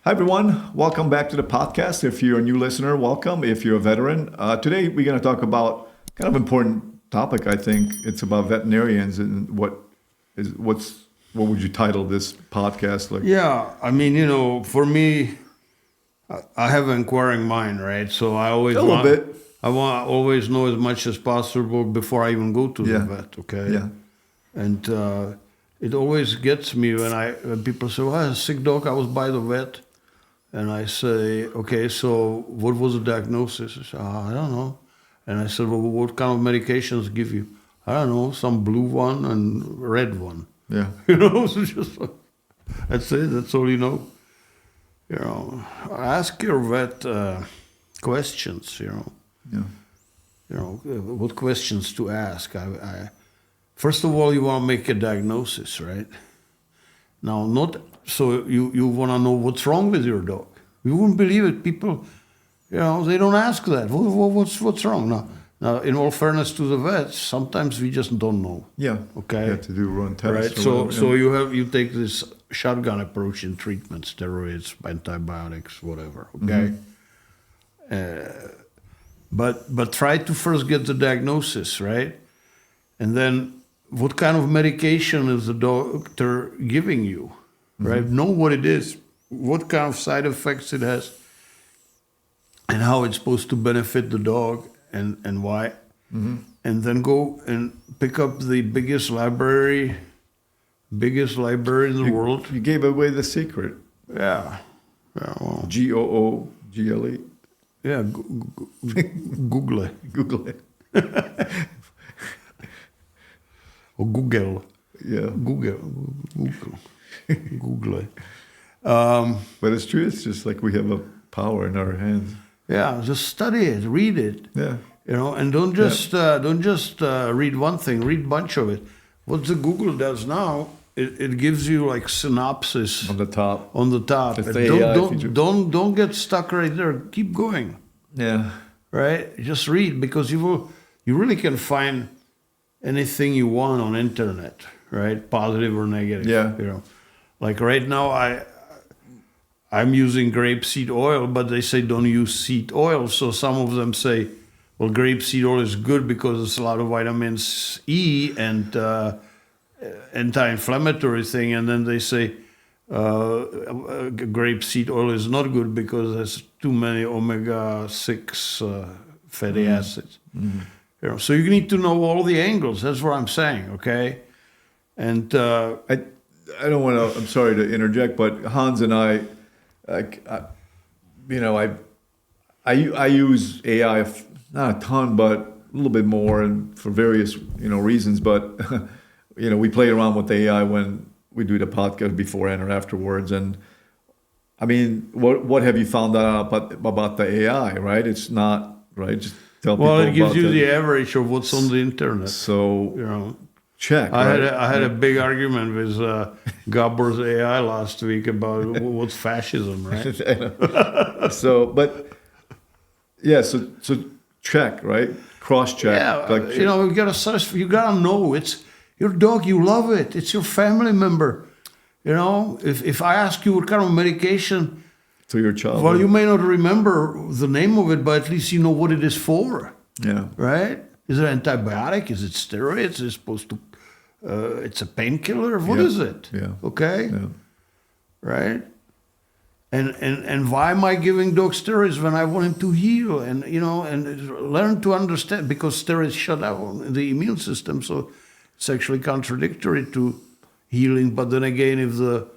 Hi, everyone. Welcome back to the podcast. If you're a new listener, welcome. If you're a veteran, today we're going to talk about kind of important topic. I think it's about veterinarians and what would you title this podcast? Like, Yeah, I mean, for me, I have an inquiring mind, right? So I always a little bit. I want always know as much as possible before I even go to the Yeah. vet. Okay. Yeah. And it always gets me when people say, "Well, I had a sick dog. I was by the vet," and I say, "Okay, so what was the diagnosis?" I say, "I don't know." And I said, "Well, what kind of medications give you?" "I don't know, some blue one and red one." Yeah. So just that's it. That's all you know. Ask your vet questions. Yeah. What questions to ask. First of all, you want to make a diagnosis, right? Now, not so you want to know what's wrong with your dog. You wouldn't believe it. People, they don't ask that. What's wrong? Now, in all fairness to the vets, sometimes we just don't know. Yeah. Okay. You have to do run tests. Right. So you take this shotgun approach in treatment, steroids, antibiotics, whatever. Okay. But try to first get the diagnosis, right? And then what kind of medication is the doctor giving you, right? Know what it is, what kind of side effects it has, and how it's supposed to benefit the dog and why. And then go and pick up the biggest library in the world. You gave away the secret. Yeah. Well, Google. yeah, Google it. Google it. Or Google. Yeah. Google it. But it's true. It's just like we have a power in our hands. Yeah, just study it, read it. Yeah. And don't just read one thing, read a bunch of it. What the Google does now, it gives you like synopsis On the top. It's And the AI feature. don't get stuck right there. Keep going. Yeah. Right? Just read, because you really can find anything you want on internet, right? Positive or negative. Yeah. Like right now I'm using grapeseed oil, but they say don't use seed oil. So some of them say, well, grapeseed oil is good because there's a lot of vitamins E and anti-inflammatory thing. And then they say grapeseed oil is not good because there's too many omega-6 fatty acids. So you need to know all the angles. That's what I'm saying, okay? And I don't want to. I'm sorry to interject, but Hans and I use AI, not a ton, but a little bit more, and for various reasons. But we play around with AI when we do the podcast beforehand or afterwards. And I mean, what have you found out about the AI? Right? It's not right. Just tell people. well, it gives about you the average of what's on the internet. So check. I had a big argument with Gabor's AI last week about what's fascism, right? So check, right? Cross check. Yeah, you gotta search. You gotta know it's your dog. You love it. It's your family member. If I ask you what kind of medication, to your child. well, you may not remember the name of it, but at least you know what it is for. Yeah. Right? Is it antibiotic? Is it steroids? Is it supposed to? It's a painkiller. What is it? Yeah. Okay. Yeah. Right. And why am I giving dog steroids when I want him to heal? And and learn to understand, because steroids shut down the immune system, so it's actually contradictory to healing. But then again, if the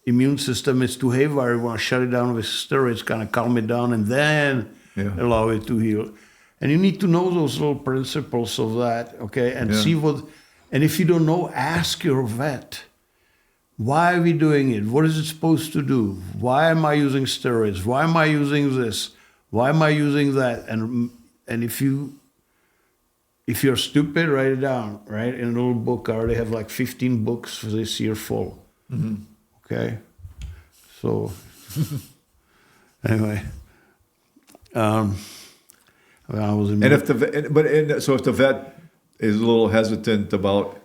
immune system is too haywire, you want to shut it down with steroids, kind of calm it down, and then allow it to heal. And you need to know those little principles of that, okay? And see what. And if you don't know, ask your vet. Why are we doing it? What is it supposed to do? Why am I using steroids? Why am I using this? Why am I using that? And if you're stupid, write it down, right? In a little book. I already have like 15 books for this year full. Okay? So, anyway. I was in so if the vet is a little hesitant about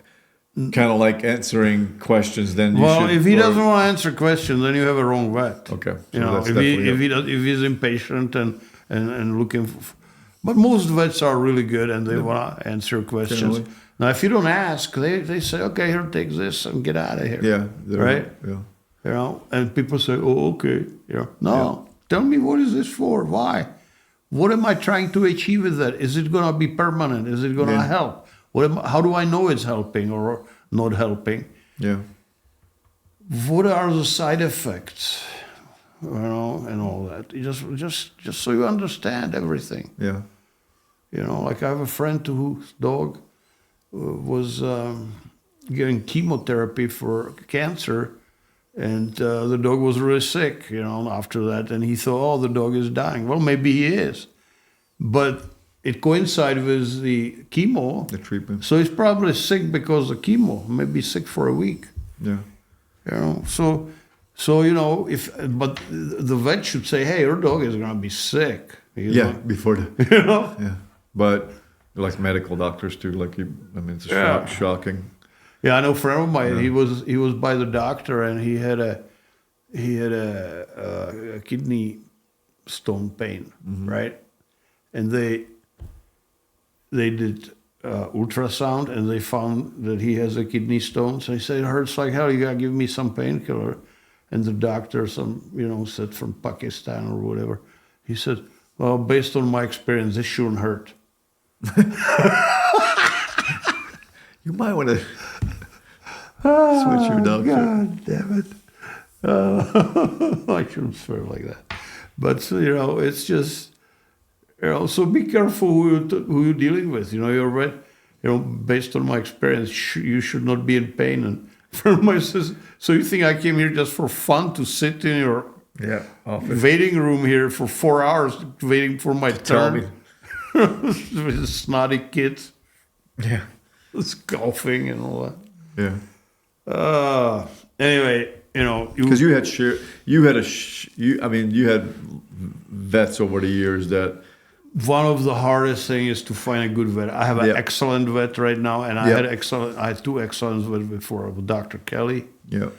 kind of like answering questions, then you Well, should... if he or- doesn't want to answer questions, then you have a wrong vet. Okay. You so know, that's if he definitely if he does, if he's impatient and looking for, but most vets are really good and they want to answer questions. Generally. Now, if you don't ask, they say, okay, here, take this and get out of here. Yeah. Right? Yeah. You know, and people say, oh, okay. You know, no, tell me, what is this for? Why? What am I trying to achieve with that? Is it going to be permanent? Is it going to Yeah. help? How do I know it's helping or not helping? Yeah. What are the side effects? You know, and all that. Just so you understand everything. Yeah. You know, like I have a friend whose dog was getting chemotherapy for cancer, and the dog was really sick, you know, after that. And he thought, oh, the dog is dying. Well, maybe he is. But it coincided with the chemo. The treatment. So he's probably sick because of chemo, maybe sick for a week. Yeah. You know, so you know, but the vet should say, hey, your dog is going to be sick. You Yeah. know? Before the... You know? Yeah. But like medical doctors too, like it's Yeah. shocking. Yeah, I know a friend of mine. He was by the doctor, and he had a kidney stone pain, right? And they did ultrasound, and they found that he has a kidney stone. So he said, it hurts like hell. You gotta give me some painkiller. And the doctor, said from Pakistan or whatever, he said, well, based on my experience, this shouldn't hurt. You might want to switch your doctor. God damn it. I shouldn't swear like that. But, you know, it's just, you know, so be careful who you're dealing with. You know, you're right. You know, based on my experience, you should not be in pain. And for my sister, so you think I came here just for fun to sit in your Office. waiting room here for 4 hours waiting for my Tell me. turn? With snotty kids. Yeah. Golfing and all that. Yeah. Anyway, you know, Because you had you had vets over the years that... one of the hardest things is to find a good vet. I have an excellent vet right now, and I had two excellent vets before. Dr. Kelly, Yeah.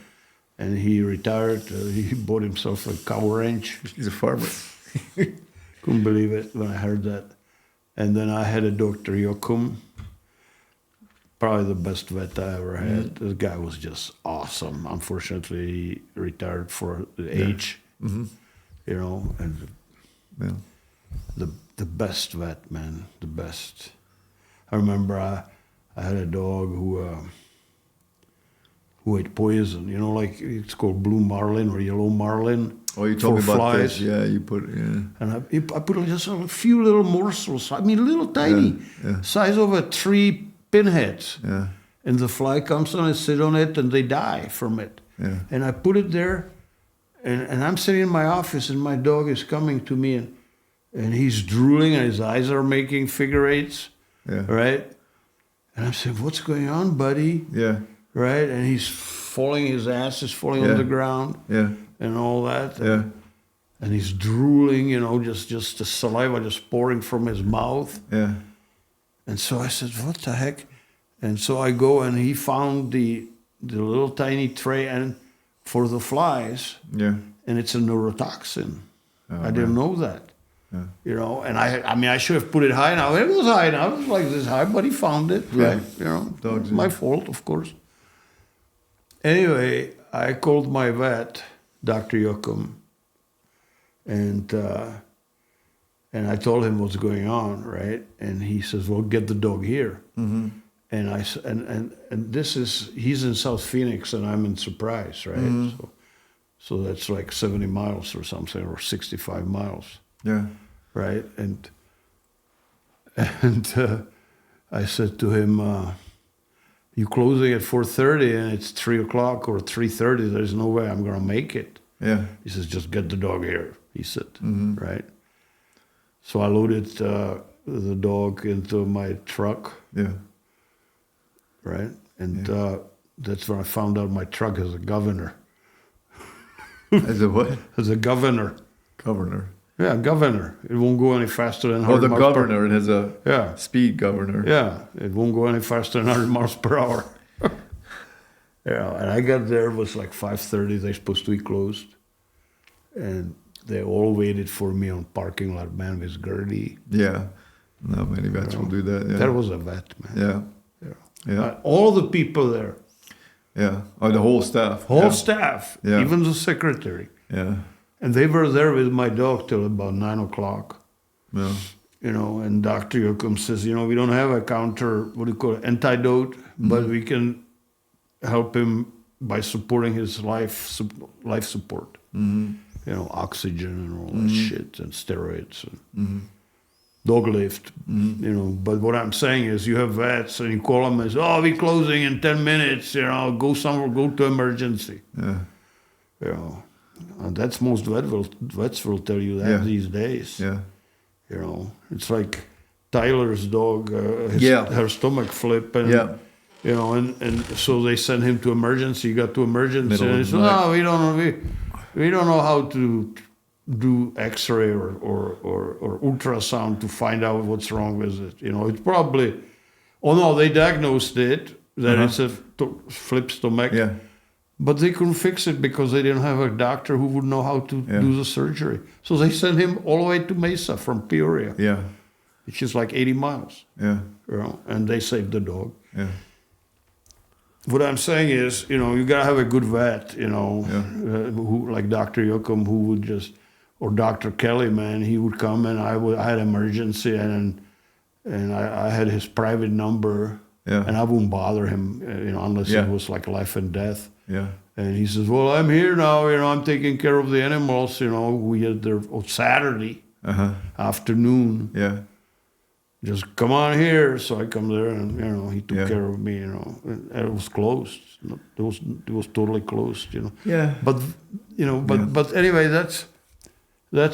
and he retired. He bought himself a cow ranch. He's a farmer. Couldn't believe it when I heard that. And then I had a Dr. Occam, probably the best vet I ever had. This guy was just awesome. Unfortunately, he retired for the age, you know, and the best vet, man, the best. I remember I had a dog who ate poison, you know, like it's called blue marlin or yellow marlin. Oh, you told me for about flies. this. Yeah, you put... Yeah. And I put just a few little morsels, I mean, little tiny, size of a 3 pinheads. Yeah. And the fly comes on and sit on it, and they die from it. Yeah. And I put it there, and I'm sitting in my office, and my dog is coming to me, and he's drooling, and his eyes are making figure eights, right? And I'm saying, what's going on, buddy? Yeah. Right? And he's falling, his ass is falling on the ground, and all that. Yeah. And he's drooling, you know, just the saliva just pouring from his mouth. Yeah. And so I said, what the heck? And so I go, and he found the little tiny tray and for the flies. Yeah. And it's a neurotoxin. Oh, I didn't know that. Yeah. You know, and I mean, I should have put it high now. It was high now. It was like this high, but he found it. Yeah. Right? You know, Dogs, my fault, of course. Anyway, I called my vet, Dr. Occam, and I told him what's going on, right? And he says, well, get the dog here. Mm-hmm. And and this is, he's in South Phoenix, and I'm in Surprise, right? So that's like 70 miles or something, or 65 miles. Yeah. Right? And I said to him, you closing at 4:30 and it's 3 o'clock or 3:30, there's no way I'm going to make it. Yeah. He says, just get the dog here, he said, right? So I loaded the dog into my truck, Yeah. right? And that's when I found out my truck has a governor. As a what? Has a governor. Governor. Yeah, governor. It won't go any faster than 100 Oh, the miles per governor. It has a Yeah. speed governor. Yeah, it won't go any faster than 100 miles per hour. Yeah, and I got there, it was like 5:30, they're supposed to be closed. And they all waited for me on parking lot, man, with Gertie. Yeah. Not many vets will do that. Yeah. That was a vet, man. Yeah. Yeah. All the people there. Yeah. Oh, the whole staff. Whole staff. Yeah. Even the secretary. Yeah. And they were there with my dog till about 9 o'clock. Yeah. You know, and Dr. Occam says, you know, we don't have a counter, what do you call it, antidote, but we can help him by supporting his life support. You know, oxygen and all that shit, and steroids, and dog lift, you know. But what I'm saying is, you have vets, and you call them and say, oh, we're closing in 10 minutes, you know, go somewhere, go to emergency. Yeah. You know, and that's most vets will tell you that these days. Yeah. You know, it's like Tyler's dog, her stomach flip, and you know, and so they send him to emergency. He got to emergency, and he said, "No, we don't know how to do X-ray or ultrasound to find out what's wrong with it. You know, it's probably, they diagnosed it that it's a flip stomach." Yeah. But they couldn't fix it because they didn't have a doctor who would know how to do the surgery. So they sent him all the way to Mesa from Peoria. Yeah. Which is like 80 miles. Yeah. You know, and they saved the dog. Yeah. What I'm saying is, you know, you gotta have a good vet, you know, who like Dr. Occam, who would just, or Dr. Kelly, man, he would come, and I had emergency, and I had his private number, and I wouldn't bother him, you know, unless it was like life and death. Yeah. And he says, well, I'm here now, you know, I'm taking care of the animals, you know. We had there on Saturday afternoon. Yeah. Just come on here. So I come there, and, you know, he took care of me, you know. And it was closed. It was totally closed, you know. Yeah. But, you know, but anyway, that's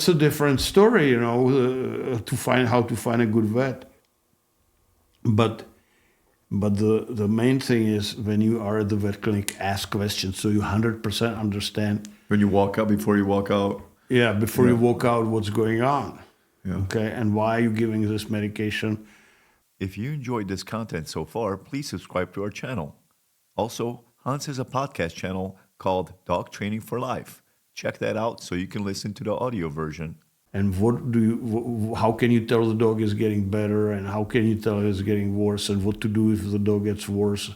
a different story, you know, how to find a good vet. But the main thing is, when you are at the vet clinic, ask questions so you 100% understand. When you walk out, before you walk out. Yeah, before you walk out, what's going on. Yeah. Okay, and why are you giving this medication? If you enjoyed this content so far, please subscribe to our channel. Also, Hans has a podcast channel called Dog Training for Life. Check that out so you can listen to the audio version. And how can you tell the dog is getting better, and how can you tell it's getting worse, and what to do if the dog gets worse?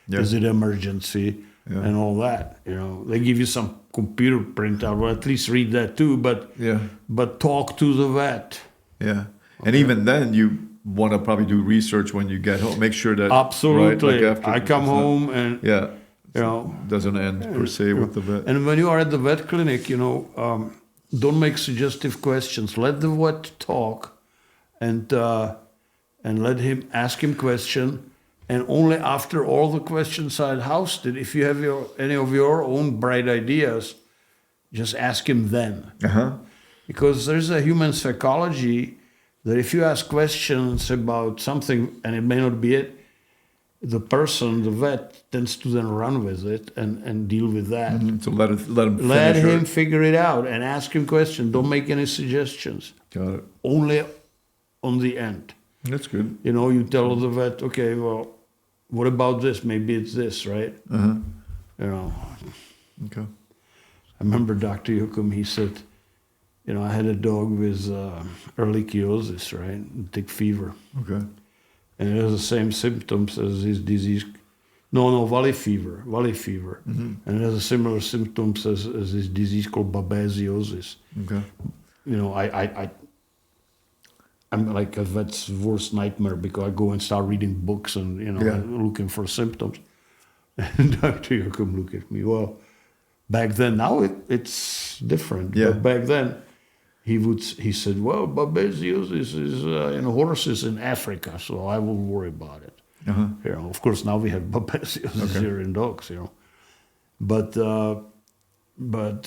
Yeah. Is it emergency? Yeah. And all that, you know. They give you some computer printout, well, at least read that too, but talk to the vet. Yeah. Okay. And even then, you want to probably do research when you get home. Make sure that... Absolutely. Right, like I come home and... Yeah. You know, doesn't end per se with the vet. And when you are at the vet clinic, you know, don't make suggestive questions. Let the vet talk, and let him ask him question. And only after all the questions are exhausted, if you have any of your own bright ideas, just ask him then. Because there's a human psychology that if you ask questions about something and it may not be it, the vet, tends to then run with it and deal with that. So let him figure it out and ask him questions. Don't make any suggestions. Got it. Only on the end. That's good. You know, you tell the vet, okay, well, what about this? Maybe it's this, right? You know. Okay. I remember Dr. Occam, he said, you know, I had a dog with ehrlichiosis, right? Tick fever. Okay. And it has the same symptoms as his disease. No, valley fever. And it has a similar symptoms as this disease called babesiosis. Okay. You know, I'm like a vet's worst nightmare, because I go and start reading books and, you know, looking for symptoms. And Dr. Occam looked at me, well, back then, now it's different. Yeah. But back then, he said, well, babesiosis is in horses in Africa, so I won't worry about it. You know, of course, now we have babesiosis here in dogs, you know. But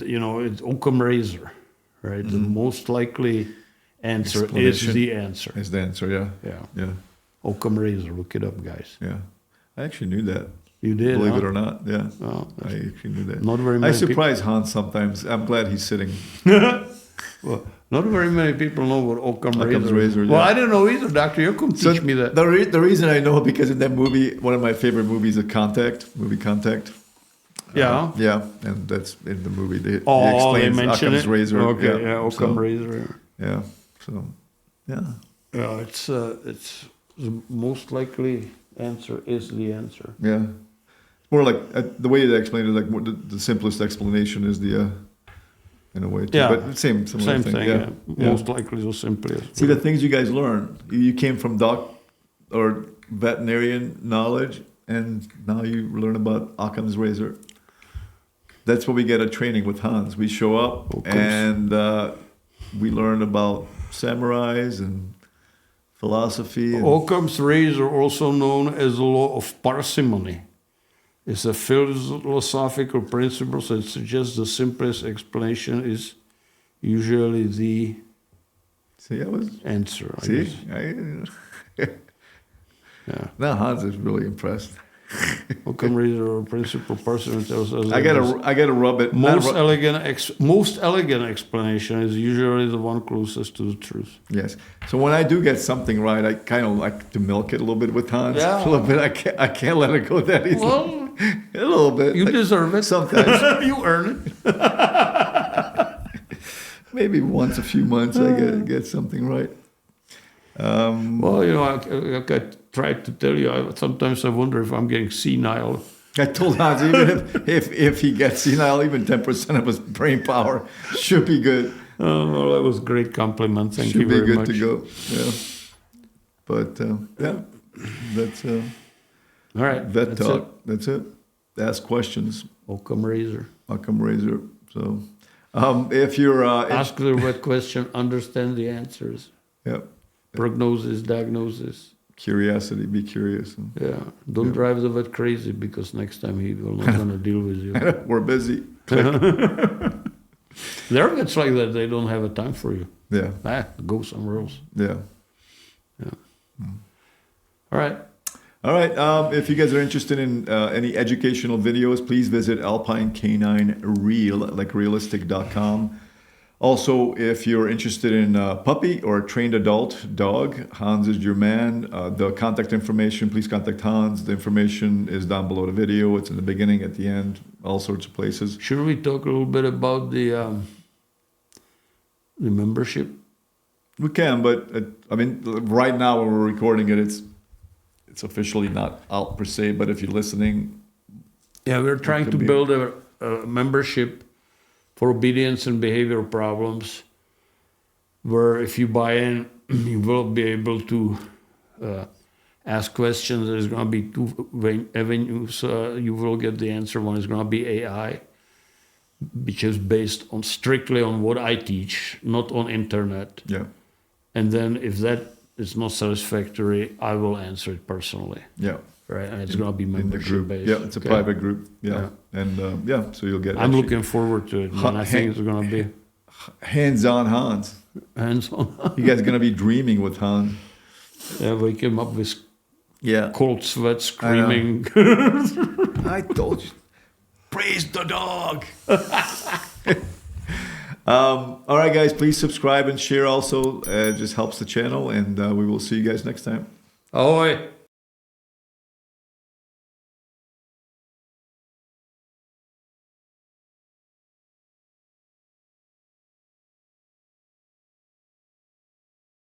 you know, it's Occam razor, right? The most likely answer is the answer. Is the answer, yeah. Occam razor, look it up, guys. Yeah. I actually knew that. You did, believe it or not, yeah. Oh, I actually knew that. Not very many I surprise Hans sometimes. I'm glad he's sitting. Well, not very many people know what Occam razor is. Razor, well, I didn't know either. Dr. Occam teach me that. The reason I know, because in that movie, one of my favorite movies is Contact. Yeah. Yeah, and that's in the movie. He They explains mention Occam's it. razor. Okay, yeah, Occam so, razor. Yeah, so yeah. Yeah, it's the most likely answer is the answer. Yeah, more like the way they explained it, like more the simplest explanation is the in a way. Too. Yeah. But similar Same thing. Yeah. Most likely the simplest. See the things you guys learn. You came from or veterinarian knowledge, and now you learn about Occam's razor. That's what we get at training with Hans. We show up and we learn about samurais and philosophy. And Occam's razor, also known as the law of parsimony, is a philosophical principle that suggests the simplest explanation is usually the answer. I guess. Yeah. Now Hans is really impressed. Occam razor or principle parsimony tells us I gotta rub it. most elegant explanation is usually the one closest to the truth. Yes. So when I do get something right, I kind of like to milk it a little bit with Hans. Yeah. A little bit. I can't let it go that easily. Well, a little bit. you deserve it. Sometimes. You earn it. Maybe once a few months I get something right. Well, like I tried to tell you, sometimes I wonder if I'm getting senile. I told Hans, even if he gets senile, even 10% of his brain power should be good. Oh, well, that was a great compliment. Thank you very much. Should be good to go. Yeah. But that's all right. vet talk. That's it. Ask questions. Occam razor. Occam razor. So, if you're ask the right question, understand the answers. Yeah. Prognosis, diagnosis. Curiosity. Be curious. Yeah. Don't drive the vet crazy because next time he will not gonna deal with you. We're busy. There are vets like that. They don't have a time for you. Yeah. Go somewhere else. Yeah. Yeah. All right. All right. If you guys are interested in any educational videos, please visit Alpine Canine Real, like realistic.com. Also, if you're interested in a puppy or a trained adult dog, Hans is your man. The contact information, please contact Hans. The information is down below the video. It's in the beginning, at the end, all sorts of places. Should we talk a little bit about the membership? We can, but I mean, right now when we're recording it, it's officially not out per se. But if you're listening, yeah, we're trying to build a membership for obedience and behavioral problems, where if you buy in, you will be able to ask questions. There's going to be two avenues. You will get the answer. One is going to be AI, which is based on strictly on what I teach, not on internet. Yeah. And then if that is not satisfactory, I will answer it personally. Yeah. Right, and it's going to be membership based. Yeah, it's a private group. Yeah, and so you'll get. I'm looking forward to it, and I think it's going to be hands-on Hans. Hands-on. You guys are going to be dreaming with Hans. Yeah, wake him up with cold sweat, screaming. I told you, praise the dog. All right, guys, please subscribe and share. Also, it just helps the channel, and we will see you guys next time. Ahoy.